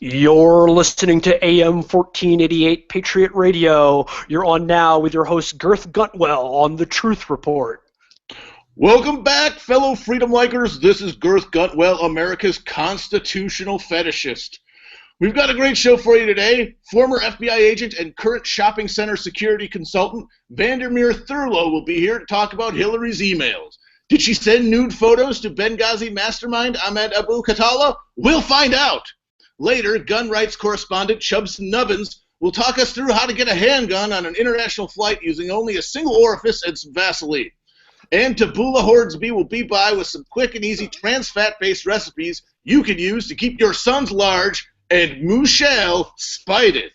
You're listening to AM 1488 Patriot Radio. You're on now with your host Girth Guntwell on The Truth Report. Welcome back, fellow freedom likers. This is Girth Guntwell, America's constitutional fetishist. We've got a great show for you today. Former FBI agent and current shopping center security consultant Vandermeer Thurlow will be here to talk about Hillary's emails. Did she send nude photos to Benghazi mastermind Ahmed Abu Khatallah? We'll find out. Later, gun rights correspondent Chubbs Nubbins will talk us through how to get a handgun on an international flight using only a single orifice and some Vaseline. And Tabula Hordsby will be by with some quick and easy trans fat-based recipes you can use to keep your sons large and Michelle spited.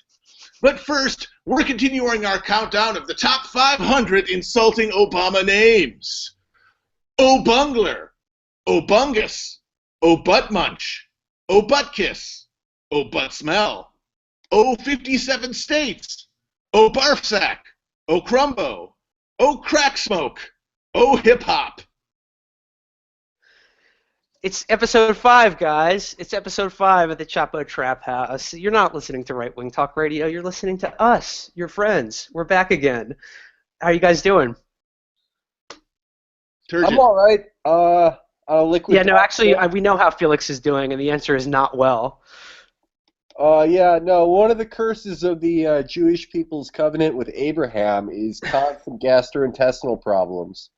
But first, we're continuing our countdown of the top 500 insulting Obama names. O'Bungler, O'Bungus, O'Buttmunch, O'Buttkiss, O'Buttsmell, O57 States, O'Barfsack, O'Crumbo, O'Cracksmoke, Hip-Hop. It's episode 5, guys. It's episode 5 of the Chapo Trap House. You're not listening to Right Wing Talk Radio. You're listening to us, your friends. We're back again. How are you guys doing? Turgid. I'm all right. Liquid. Yeah, no, actually, we know how Felix is doing, and the answer is not well. One of the curses of the Jewish people's covenant with Abraham is constant gastrointestinal problems.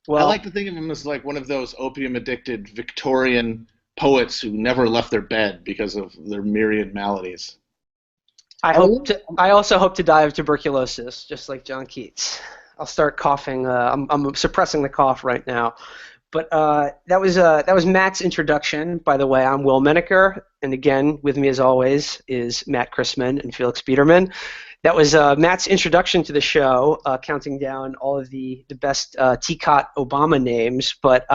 Well, I like to think of him as like one of those opium-addicted Victorian poets who never left their bed because of their myriad maladies. I also hope to die of tuberculosis, just like John Keats. I'll start coughing. I'm suppressing the cough right now. But that was Matt's introduction. By the way, I'm Will Menaker, and again, with me as always is Matt Chrisman and Felix Biederman. That was Matt's introduction to the show, counting down all of the best TCOT Obama names. But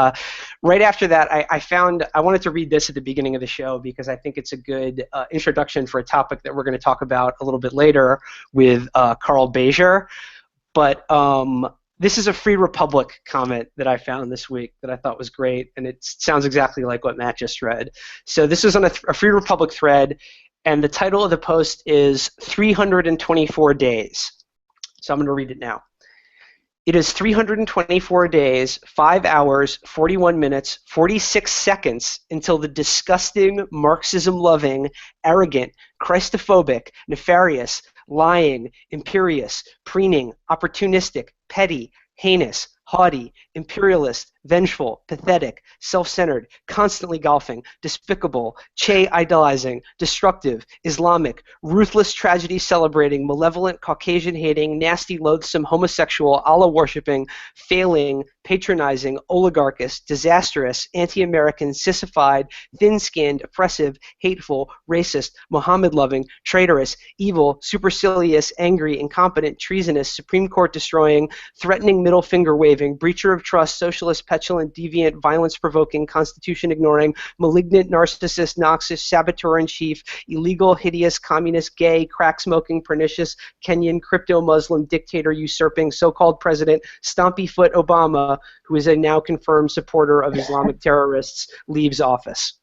right after that, I wanted to read this at the beginning of the show because I think it's a good introduction for a topic that we're going to talk about a little bit later with Carl Bezier. But this is a Free Republic comment that I found this week that I thought was great, and it sounds exactly like what Matt just read. So this is on a Free Republic thread, and the title of the post is 324 Days. So I'm going to read it now. It is 324 days, 5 hours, 41 minutes, 46 seconds until the disgusting, Marxism-loving, arrogant, Christophobic, nefarious, lying, imperious, preening, opportunistic, petty, heinous, haughty, imperialist, vengeful, pathetic, self-centered, constantly golfing, despicable, Che-idolizing, destructive, Islamic, ruthless tragedy celebrating, malevolent, Caucasian-hating, nasty, loathsome, homosexual, Allah-worshipping, failing, patronizing, oligarchist, disastrous, anti-American, sissified, thin-skinned, oppressive, hateful, racist, Muhammad-loving, traitorous, evil, supercilious, angry, incompetent, treasonous, Supreme Court destroying, threatening, middle finger waving, breacher of trust, socialist, petulant, deviant, violence-provoking, constitution-ignoring, malignant, narcissist, noxious, saboteur-in-chief, illegal, hideous, communist, gay, crack-smoking, pernicious, Kenyan, crypto-Muslim, dictator, usurping, so-called president, stompy foot Obama, who is a now confirmed supporter of Islamic terrorists, leaves office.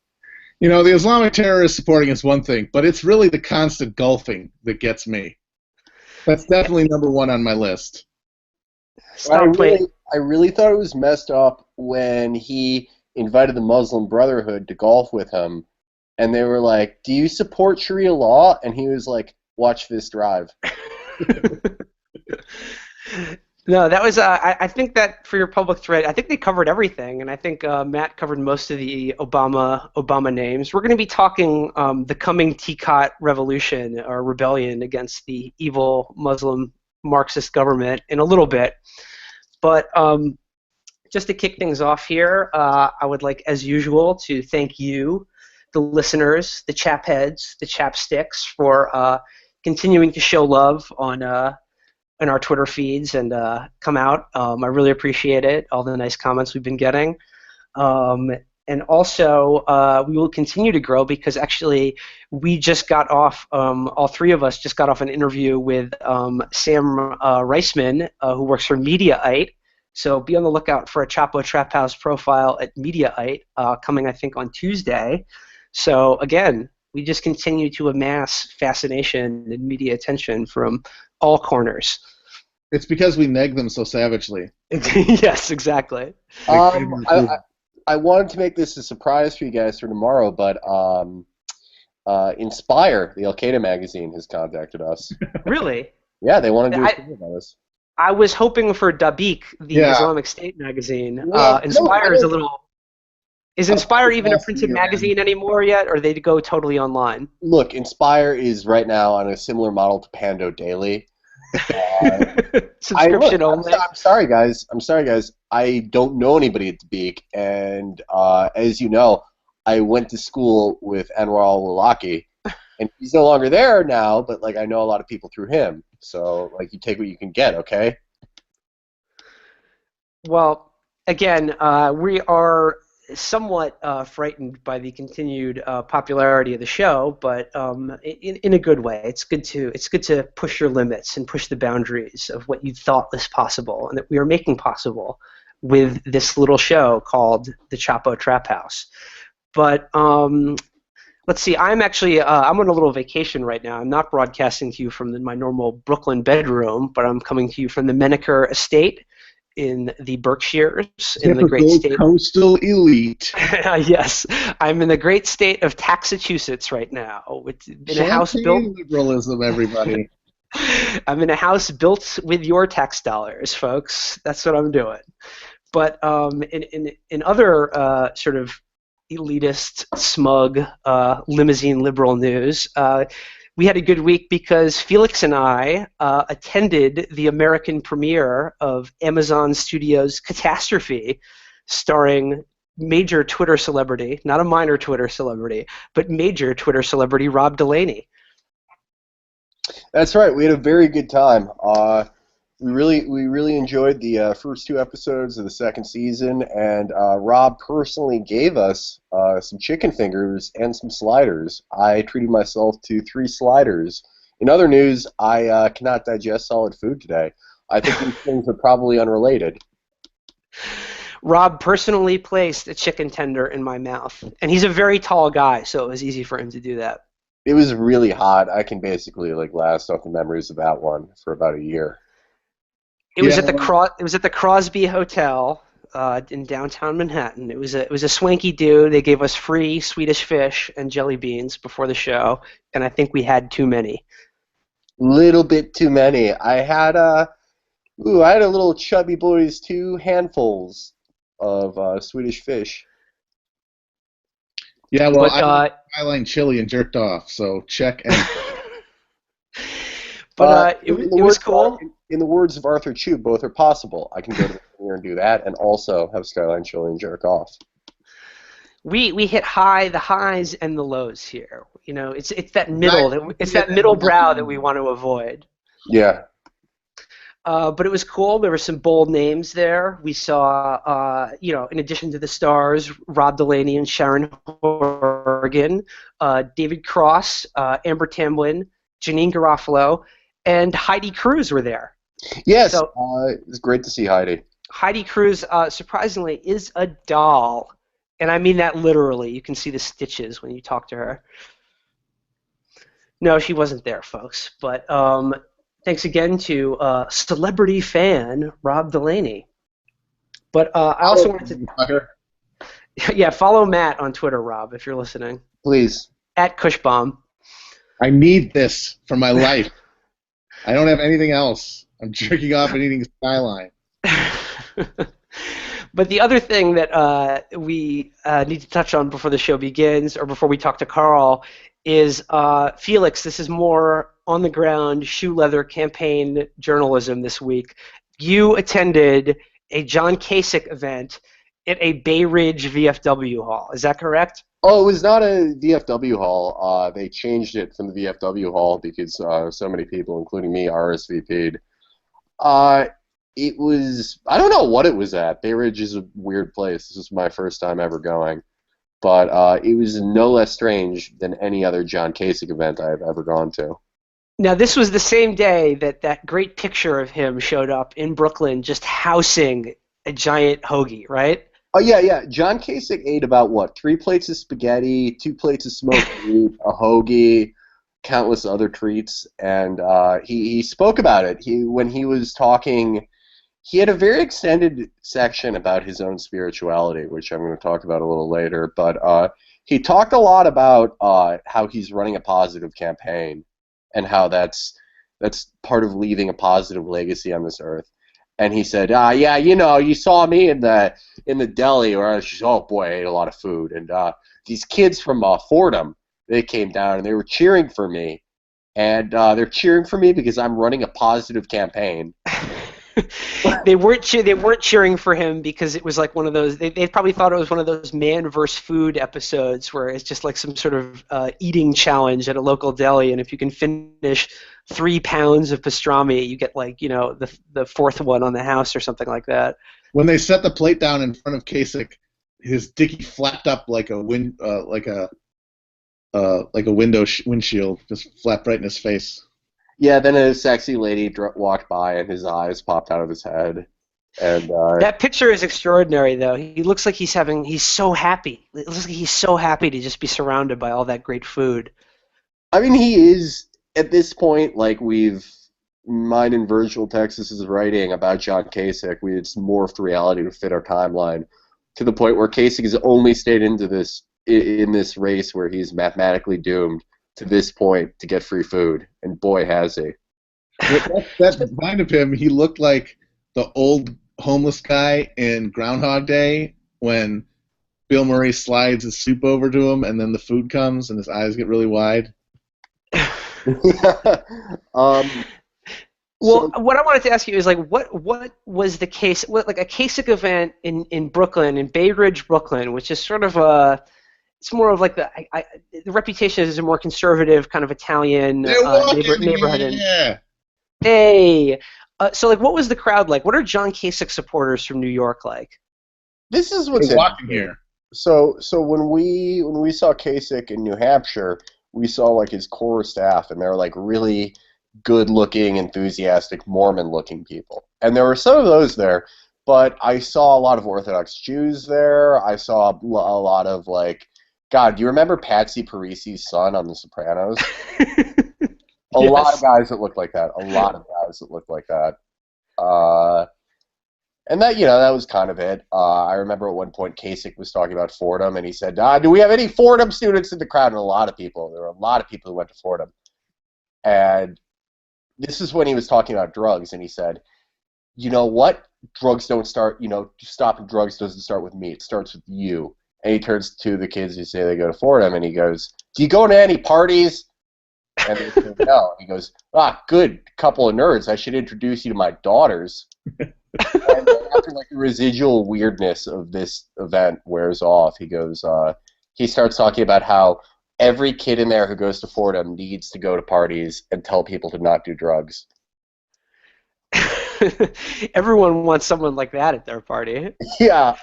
You know, the Islamic terrorist supporting is one thing, but it's really the constant golfing that gets me. That's definitely number one on my list. I really thought it was messed up when he invited the Muslim Brotherhood to golf with him, and they were like, "Do you support Sharia law?" And he was like, "Watch this drive." No, that was, I think that for your public thread, I think they covered everything, and I think Matt covered most of the Obama names. We're going to be talking the coming TCOT revolution, or rebellion against the evil Muslim Marxist government in a little bit. But just to kick things off here, I would like, as usual, to thank you, the listeners, the chapheads, the chapsticks, for continuing to show love on our Twitter feeds and come out. I really appreciate it, all the nice comments we've been getting. And also, we will continue to grow because actually we just got off, all three of us just got off an interview with Sam Reisman, who works for Mediaite. So be on the lookout for a Chapo Trap House profile at Mediaite coming, I think, on Tuesday. So again, We just continue to amass fascination and media attention from all corners. It's because we neg them so savagely. Yes, exactly. I wanted to make this a surprise for you guys for tomorrow, but Inspire, the Al Qaeda magazine, has contacted us. Really? Yeah, they want to do a story about us. I was hoping for Dabiq, the Islamic State magazine. Well, Inspire is a little. Is Inspire even a last printed year, magazine anymore yet, or they go totally online? Look, Inspire is right now on a similar model to Pando Daily. Subscription only. I'm sorry, guys. I don't know anybody at Dabiq, and as you know, I went to school with Anwar al-Awlaki, and he's no longer there now, but like I know a lot of people through him. So like you take what you can get, okay? Well, again, we are somewhat frightened by the continued popularity of the show, but in a good way. It's good to push your limits and push the boundaries of what you thought was possible, and that we are making possible with this little show called the Chapo Trap House. But let's see. I'm actually I'm on a little vacation right now. I'm not broadcasting to you from my normal Brooklyn bedroom, but I'm coming to you from the Menaker Estate in the Berkshires, in the great state. Coastal elite. Yes, I'm in the great state of Taxachusetts right now. In a house built. Liberalism, everybody. I'm in a house built with your tax dollars, folks. That's what I'm doing. But in other sort of elitist, smug, limousine liberal news, we had a good week because Felix and I attended the American premiere of Amazon Studios' Catastrophe, starring major Twitter celebrity, not a minor Twitter celebrity, but major Twitter celebrity Rob Delaney. That's right. We had a very good time. We really enjoyed the first 2 episodes of the second season, and Rob personally gave us some chicken fingers and some sliders. I treated myself to 3 sliders. In other news, I cannot digest solid food today. I think these things are probably unrelated. Rob personally placed a chicken tender in my mouth, and he's a very tall guy, so it was easy for him to do that. It was really hot. I can basically last off the memories of that one for about a year. It was at the Crosby Hotel in downtown Manhattan. It was a swanky do. They gave us free Swedish fish and jelly beans before the show, and I think we had too many. Little bit too many. I had a little chubby boy's 2 handfuls of Swedish fish. Yeah, well, I Skyline chili and jerked off, so check. But it was cool. In the words of Arthur Chu, both are possible. I can go to the premiere and do that, and also have Skyline chili and jerk off. We hit the highs and the lows here. You know, it's that middle brow that we want to avoid. Yeah. But it was cool. There were some bold names there. We saw, in addition to the stars, Rob Delaney and Sharon Horgan, David Cross, Amber Tamblyn, Janine Garofalo, and Heidi Cruz were there. Yes, so, it was great to see Heidi. Heidi Cruz, surprisingly, is a doll. And I mean that literally. You can see the stitches when you talk to her. No, she wasn't there, folks. But thanks again to celebrity fan Rob Delaney. But I also wanted to... Yeah, follow Matt on Twitter, Rob, if you're listening. Please. At Cushbomb. I need this for my life. I don't have anything else. I'm jerking off and eating Skyline. But the other thing that we need to touch on before the show begins, or before we talk to Carl, is Felix. This is more on-the-ground, shoe-leather campaign journalism this week. You attended a John Kasich event at a Bay Ridge VFW hall. Is that correct? Oh, it was not a VFW hall. They changed it from the VFW hall because so many people, including me, RSVP'd. It was, I don't know what it was at. Bay Ridge is a weird place. This is my first time ever going. But it was no less strange than any other John Kasich event I've ever gone to. Now, this was the same day that great picture of him showed up in Brooklyn just housing a giant hoagie, right? Oh yeah, yeah. John Kasich ate about what? 3 plates of spaghetti, 2 plates of smoked meat, a hoagie, countless other treats, and he spoke about it. When he was talking, he had a very extended section about his own spirituality, which I'm going to talk about a little later. But he talked a lot about how he's running a positive campaign, and how that's part of leaving a positive legacy on this earth. And he said, yeah, you saw me in the deli where I was just, oh boy, I ate a lot of food. And these kids from Fordham, they came down and they were cheering for me. And they're cheering for me because I'm running a positive campaign. They weren't cheering for him because it was like one of those. They probably thought it was one of those man versus food episodes where it's just like some sort of eating challenge at a local deli, and if you can finish 3 pounds of pastrami, you get like the fourth one on the house or something like that. When they set the plate down in front of Kasich, his dicky flapped up like a windshield, just flapped right in his face. Yeah, then a sexy lady walked by and his eyes popped out of his head. And that picture is extraordinary, though. He looks like he's so happy. It looks like he's so happy to just be surrounded by all that great food. I mean, he is, at this point, like mine and Virgil Texas is writing about John Kasich, it's morphed reality to fit our timeline to the point where Kasich has only stayed in this race where he's mathematically doomed to this point to get free food, and boy has he. That mind of him, he looked like the old homeless guy in Groundhog Day when Bill Murray slides his soup over to him and then the food comes and his eyes get really wide. Well, what I wanted to ask you is like, what was the case? Like a Kasich event in Brooklyn, in Bay Ridge, Brooklyn, which is sort of it's more of like the reputation is a more conservative kind of Italian neighborhood. Yeah. Hey, so like, what was the crowd like? What are John Kasich supporters from New York like? This is what's walking here. So when we saw Kasich in New Hampshire, we saw like his core staff, and they're like really good-looking, enthusiastic, Mormon-looking people. And there were some of those there, but I saw a lot of Orthodox Jews there. I saw a lot of like, God, do you remember Patsy Parisi's son on The Sopranos? A lot of guys that looked like that. And that was kind of it. I remember at one point Kasich was talking about Fordham, and he said, do we have any Fordham students in the crowd? And there were a lot of people who went to Fordham. And this is when he was talking about drugs, and he said, you know what? Drugs don't start, stopping drugs doesn't start with me. It starts with you. And he turns to the kids who say they go to Fordham, and he goes, do you go to any parties? And they say, no. He goes, good, couple of nerds. I should introduce you to my daughters. And after like the residual weirdness of this event wears off, he starts talking about how every kid in there who goes to Fordham needs to go to parties and tell people to not do drugs. Everyone wants someone like that at their party. Yeah.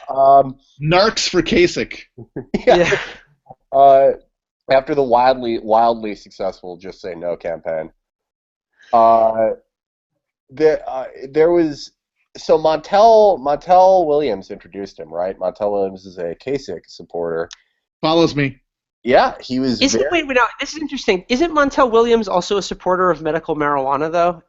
Narcs for Kasich. Yeah. After the wildly successful Just Say No campaign, there was. So Montel Williams introduced him, right? Montel Williams is a Kasich supporter. Follows me. Yeah, he was. This is interesting. Isn't Montel Williams also a supporter of medical marijuana, though?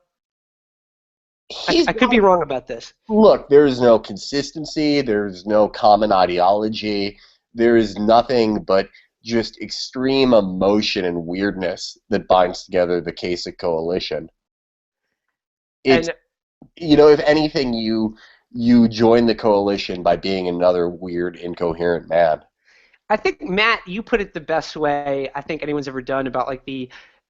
I could be wrong about this. Look, there is no consistency. There's no common ideology. There is nothing but just extreme emotion and weirdness that binds together the Kasich coalition. If anything, you join the coalition by being another weird, incoherent man. I think, Matt, you put it the best way I think anyone's ever done about like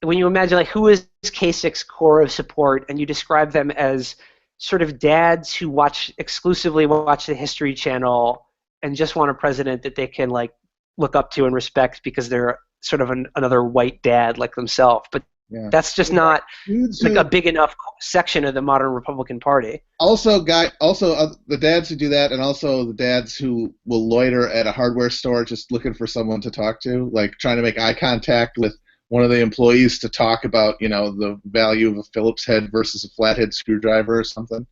when you imagine like who is Kasich's core of support, and you describe them as sort of dads who exclusively watch the History Channel and just want a president that they can like look up to and respect because they're sort of another white dad like themselves. But that's just not like a big enough section of the modern Republican Party. Also, the dads who do that, and also the dads who will loiter at a hardware store just looking for someone to talk to, like trying to make eye contact with one of the employees to talk about, the value of a Phillips head versus a flathead screwdriver or something.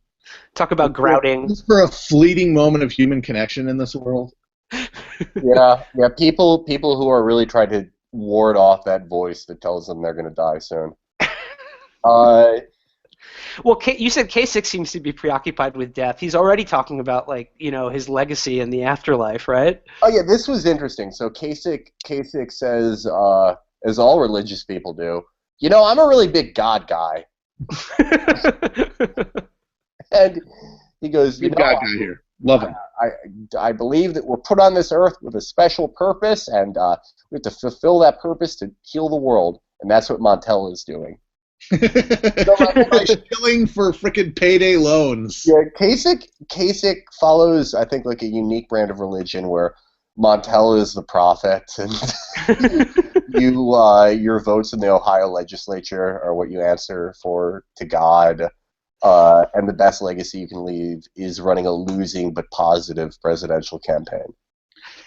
Talk about grouting. Just for a fleeting moment of human connection in this world. Yeah. People who are really trying to ward off that voice that tells them they're going to die soon. Well, you said Kasich seems to be preoccupied with death. He's already talking about, like, his legacy in the afterlife, right? Oh yeah, this was interesting. So Kasich says, as all religious people do, I'm a really big God guy, and he goes, Big God guy here. Love him. I believe that we're put on this earth with a special purpose, and we have to fulfill that purpose to heal the world, and that's what Montella is doing. By shilling for frickin' payday loans. Yeah, Kasich follows, I think, like a unique brand of religion where Montella is the prophet, and your votes in the Ohio legislature are what you answer for to God, and the best legacy you can leave is running a losing but positive presidential campaign.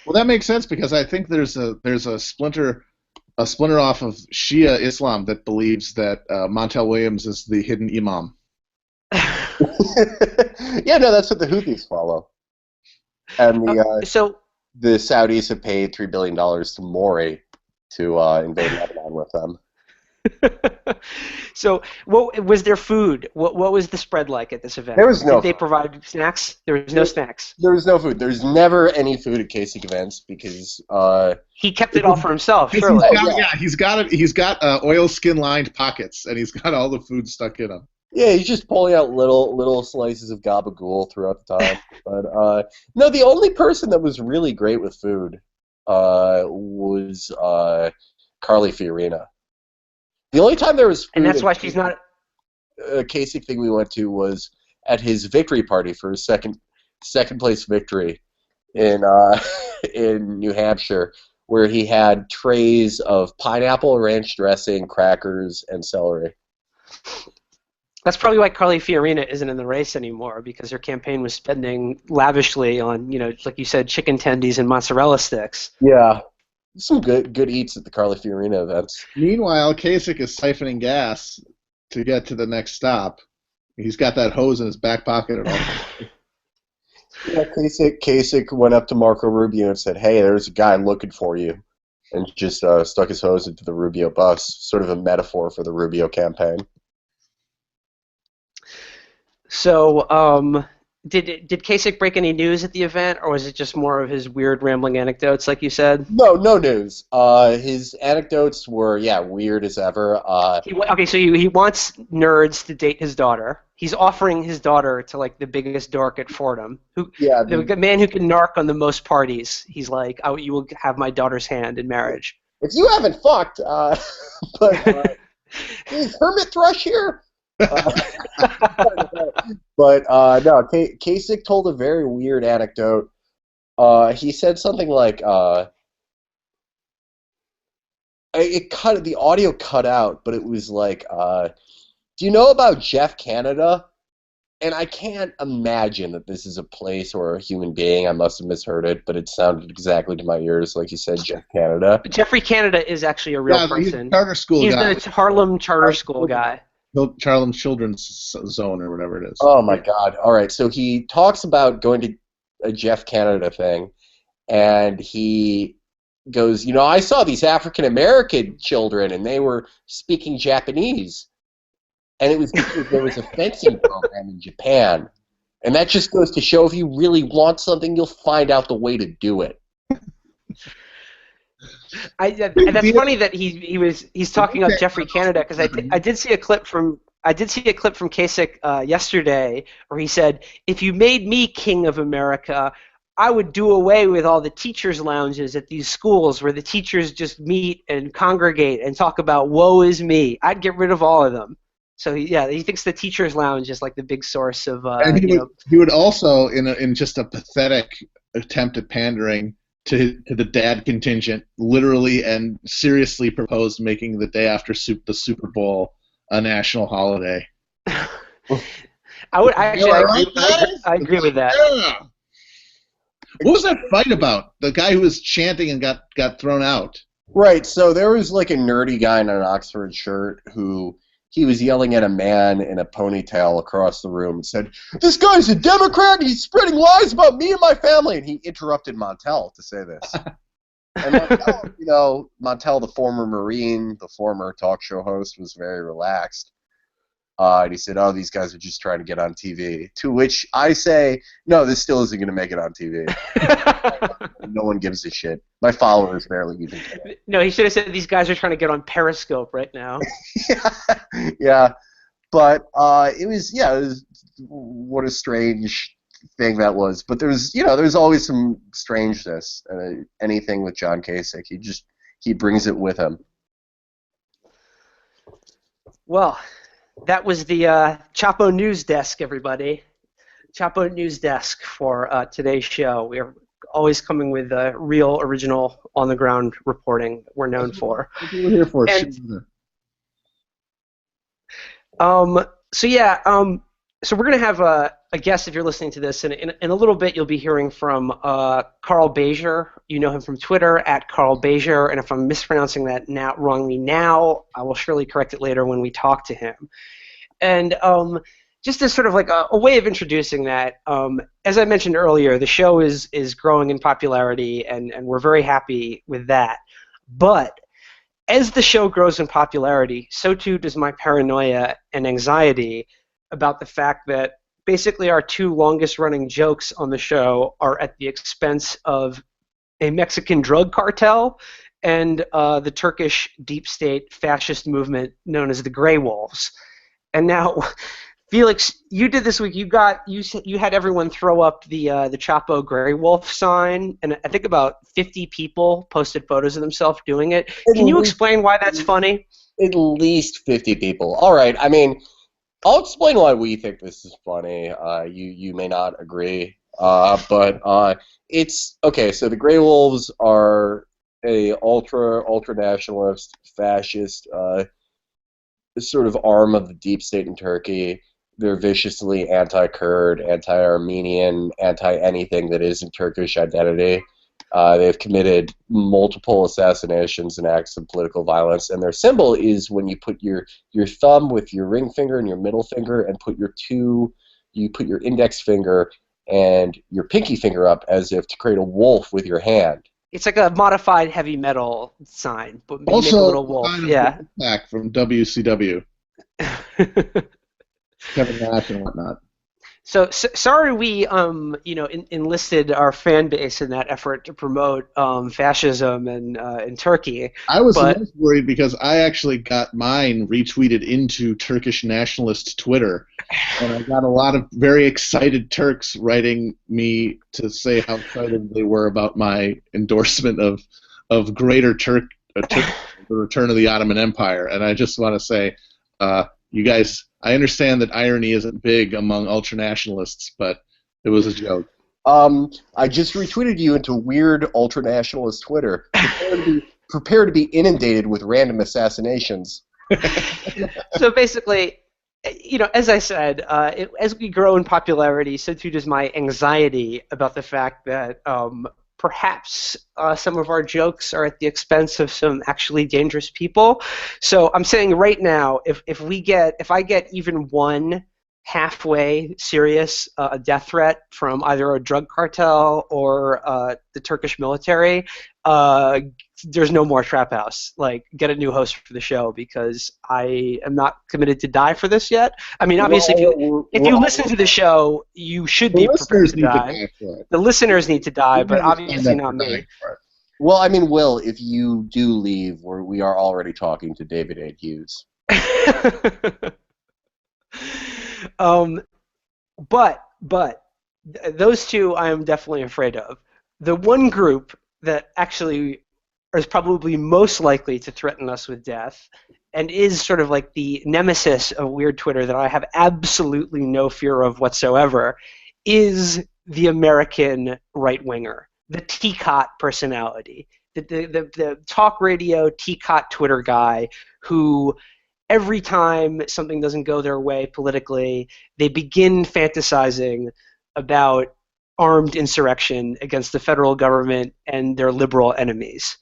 Well, that makes sense because I think there's a splinter off of Shia Islam that believes that Montel Williams is the hidden imam. Yeah, no, that's what the Houthis follow. And the Saudis have paid $3 billion to Mori to invade Lebanon with them. So, what was their food? What was the spread like at this event? There was no Did they provide snacks? There was no snacks. There was no food. There's never any food at Kasich events because he kept it all for himself. Surely, he's got oilskin lined pockets, and he's got all the food stuck in them. Yeah, he's just pulling out little slices of gabagool throughout the time. But no, the only person that was really great with food was Carly Fiorina. The only time there was food, and that's why she's not. A Kasich thing we went to was at his victory party for his second place victory in New Hampshire, where he had trays of pineapple ranch dressing, crackers, and celery. That's probably why Carly Fiorina isn't in the race anymore, because her campaign was spending lavishly on, like you said, chicken tendies and mozzarella sticks. Yeah. Some good eats at the Carly Fiorina events. Meanwhile, Kasich is siphoning gas to get to the next stop. He's got that hose in his back pocket at all. Yeah, Kasich went up to Marco Rubio and said, "Hey, there's a guy looking for you," and just stuck his hose into the Rubio bus. Sort of a metaphor for the Rubio campaign. So, did Kasich break any news at the event, or was it just more of his weird rambling anecdotes, like you said? No news. His anecdotes were weird as ever. So he wants nerds to date his daughter. He's offering his daughter to like the biggest dork at Fordham, the man who can narc on the most parties. He's like, you will have my daughter's hand in marriage. If you haven't fucked, is Hermit Thrush here? But no, Kasich told a very weird anecdote. He said something like, the audio cut out, but it was like, do you know about Jeff Canada? And I can't imagine that this is a place or a human being. I must have misheard it, but it sounded exactly to my ears like you said Jeff Canada. Jeffrey Canada is actually a real person. He's a charter school guy. He's the Harlem charter school guy. Harlem Children's Zone or whatever it is. Oh my God! All right, so he talks about going to a Jeff Canada thing, and he goes, I saw these African American children, and they were speaking Japanese, and it was because there was a fencing program in Japan, and that just goes to show if you really want something, you'll find out the way to do it. And that's funny that he's talking about Jeffrey Canada, because I did see a clip from Kasich yesterday where he said, if you made me king of America, I would do away with all the teachers' lounges at these schools where the teachers just meet and congregate and talk about woe is me. I'd get rid of all of them. So he thinks the teachers' lounge is like the big source of. And he would also, in just a pathetic attempt at pandering to the dad contingent, literally and seriously proposed making the day after the Super Bowl a national holiday. I agree with that. Yeah. What was that fight about? The guy who was chanting and got thrown out. Right. So there was like a nerdy guy in an Oxford shirt who he was yelling at a man in a ponytail across the room and said, "This guy's a Democrat and he's spreading lies about me and my family." And he interrupted Montel to say this. And Montel, Montel, the former Marine, the former talk show host, was very relaxed. And he said, "Oh, these guys are just trying to get on TV." To which I say, "No, this still isn't going to make it on TV. No one gives a shit. My followers barely even care." No, he should have said these guys are trying to get on Periscope right now. Yeah. But it was what a strange thing that was. But there's always some strangeness. Anything with John Kasich, he brings it with him. Well, that was the Chapo News Desk, everybody. Chapo News Desk for today's show. We are always coming with real, original, on-the-ground reporting that we're known for. That's what we're here for. So we're going to have a guest if you're listening to this. And in a little bit, you'll be hearing from Carl Bezier. You know him from Twitter, @Carl Bezier. And if I'm mispronouncing that wrongly now, I will surely correct it later when we talk to him. And just as sort of like a way of introducing that, as I mentioned earlier, the show is growing in popularity, and we're very happy with that. But as the show grows in popularity, so too does my paranoia and anxiety about the fact that basically our two longest-running jokes on the show are at the expense of a Mexican drug cartel and the Turkish deep state fascist movement known as the Grey Wolves. And now, Felix, you did this week. You had everyone throw up the Chapo Grey Wolf sign, and I think about 50 people posted photos of themselves doing it. Can you explain why that's funny? At least 50 people. All right. I mean, I'll explain why we think this is funny. You may not agree, but it's okay. So the Grey Wolves are a ultra nationalist, fascist sort of arm of the deep state in Turkey. They're viciously anti-Kurd, anti-Armenian, anti-anything that isn't Turkish identity. They've committed multiple assassinations and acts of political violence, and their symbol is when you put your thumb with your ring finger and your middle finger, and you put your index finger and your pinky finger up as if to create a wolf with your hand. It's like a modified heavy metal sign, but you Also, make a little wolf. Yeah. Back from WCW. Kevin Nash and whatnot. So sorry we enlisted our fan base in that effort to promote fascism in Turkey. I was most worried because I actually got mine retweeted into Turkish nationalist Twitter, and I got a lot of very excited Turks writing me to say how excited they were about my endorsement of Greater Turk, the return of the Ottoman Empire. And I just want to say, you guys, I understand that irony isn't big among ultranationalists, but it was a joke. I just retweeted you into weird ultranationalist Twitter. Prepare to be inundated with random assassinations. So basically, as I said, as we grow in popularity, so too does my anxiety about the fact that perhaps some of our jokes are at the expense of some actually dangerous people. So I'm saying right now, if I get even one halfway serious death threat from either a drug cartel or the Turkish military, there's no more Trap House. Like, get a new host for the show because I am not committed to die for this yet. I mean, obviously, if you listen to the show, you should be prepared to die. The listeners need to die, but obviously not me. Well, I mean, Will, if you do leave, we are already talking to David A. Hughes. But those two I am definitely afraid of. The one group that actually is probably most likely to threaten us with death and is sort of like the nemesis of weird Twitter that I have absolutely no fear of whatsoever is the American right-winger, the teacot personality, the talk radio teacot Twitter guy who every time something doesn't go their way politically, they begin fantasizing about armed insurrection against the federal government and their liberal enemies.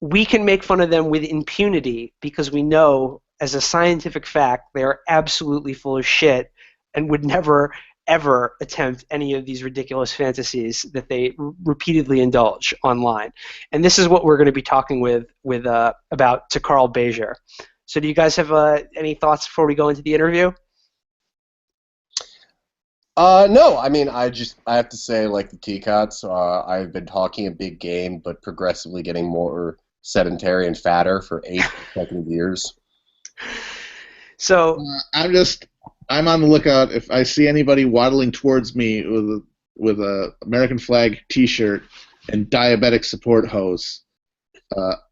We can make fun of them with impunity because we know, as a scientific fact, they are absolutely full of shit and would never, ever attempt any of these ridiculous fantasies that they repeatedly indulge online. And this is what we're going to be talking about to Carl Bejer. So do you guys have any thoughts before we go into the interview? No, I mean, I have to say, like the Teacots, I've been talking a big game, but progressively getting more sedentary and fatter for 8 consecutive years. So I'm on the lookout. If I see anybody waddling towards me with a American flag T-shirt and diabetic support hose,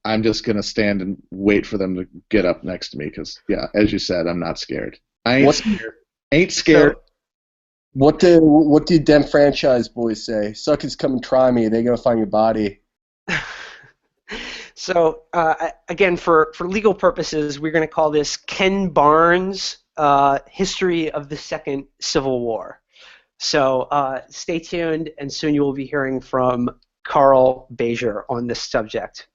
I'm just gonna stand and wait for them to get up next to me because, yeah, as you said, I'm not scared. I ain't scared. Ain't scared. So, What did them franchise boys say? Suckers come and try me. They gonna find your body. So again, for legal purposes, we're going to call this Ken Barnes' History of the Second Civil War. So stay tuned, and soon you will be hearing from Carl Bejer on this subject.